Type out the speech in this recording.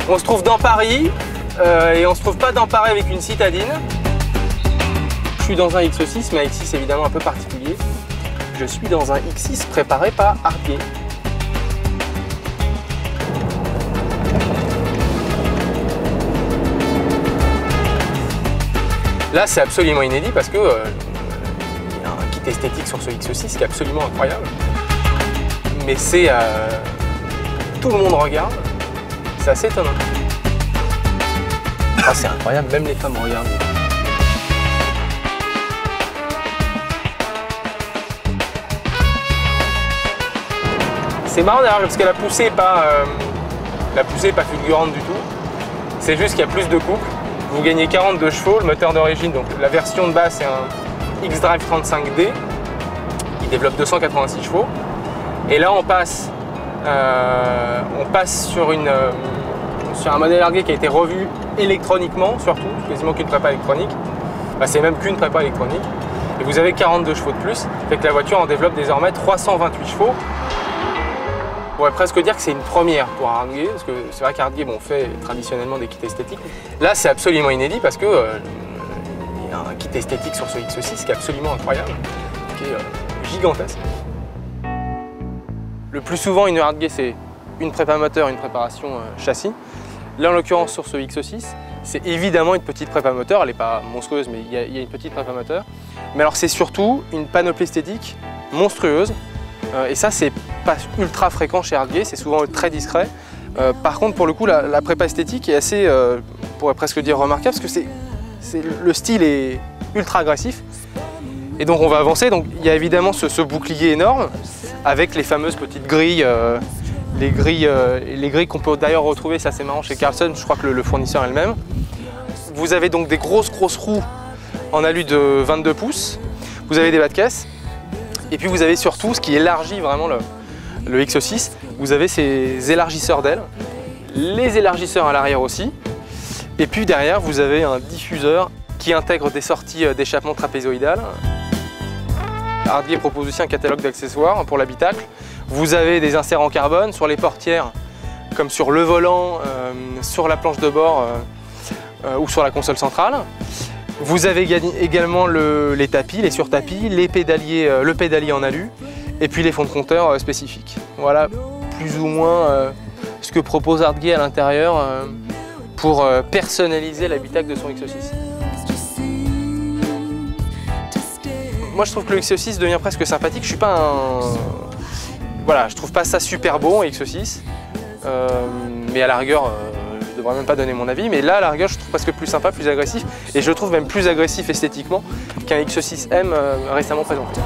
On se trouve dans Paris et on se trouve pas dans Paris avec une citadine. Je suis dans un X6, mais un X6 évidemment un peu particulier. Je suis dans un X6 préparé par Hardgear. Là, c'est absolument inédit parce que y a un kit esthétique sur ce X6 qui est absolument incroyable. Mais c'est tout le monde regarde, c'est assez étonnant. Ah, c'est incroyable, même les femmes regardent. C'est marrant d'ailleurs parce que la poussée n'est pas fulgurante du tout. C'est juste qu'il y a plus de couple. Vous gagnez 42 chevaux, le moteur d'origine, donc la version de base c'est un X-Drive 35D. Il développe 286 chevaux. Et là on passe sur un modèle Hardgear qui a été revu électroniquement, surtout, quasiment qu'une prépa électronique. Bah, c'est même qu'une prépa électronique. Et vous avez 42 chevaux de plus, fait que la voiture en développe désormais 328 chevaux. On pourrait presque dire que c'est une première pour Hardgear, parce que c'est vrai qu'Hardgear fait traditionnellement des kits esthétiques. Là, c'est absolument inédit parce que il y a un kit esthétique sur ce X6 qui est absolument incroyable, qui est gigantesque. Le plus souvent, une Hardgear, c'est une prépa moteur, une préparation châssis. Là, en l'occurrence, sur ce X6, c'est évidemment une petite prépa moteur. Elle n'est pas monstrueuse, mais il y a une petite prépa moteur. Mais alors, c'est surtout une panoplie esthétique monstrueuse. Et ça, c'est pas ultra fréquent chez Hardgear, c'est souvent très discret. Par contre, pour le coup, la prépa esthétique est assez, on pourrait presque dire remarquable, parce que le style est ultra agressif. Et donc on va avancer. Donc il y a évidemment ce bouclier énorme, avec les fameuses petites grilles, les grilles qu'on peut d'ailleurs retrouver, c'est assez marrant, chez Carlson, je crois que le fournisseur est le même. Vous avez donc des grosses roues en alu de 22 pouces, vous avez des bas de caisse. Et puis vous avez surtout, ce qui élargit vraiment le X6, vous avez ces élargisseurs d'ailes, les élargisseurs à l'arrière aussi. Et puis derrière, vous avez un diffuseur qui intègre des sorties d'échappement trapézoïdales. Hardgear propose aussi un catalogue d'accessoires pour l'habitacle. Vous avez des inserts en carbone sur les portières, comme sur le volant, sur la planche de bord ou sur la console centrale. Vous avez également les tapis, les surtapis, le pédalier en alu et puis les fonds de compteur spécifiques. Voilà plus ou moins ce que propose Hardgear à l'intérieur pour personnaliser l'habitacle de son X6. Moi je trouve que le X6 devient presque sympathique. Je suis pas voilà, je trouve pas ça super beau en X6, mais à la rigueur, je devrais même pas donner mon avis, mais là à la rigueur je trouve presque plus sympa, plus agressif, et je le trouve même plus agressif esthétiquement qu'un X6M récemment présenté.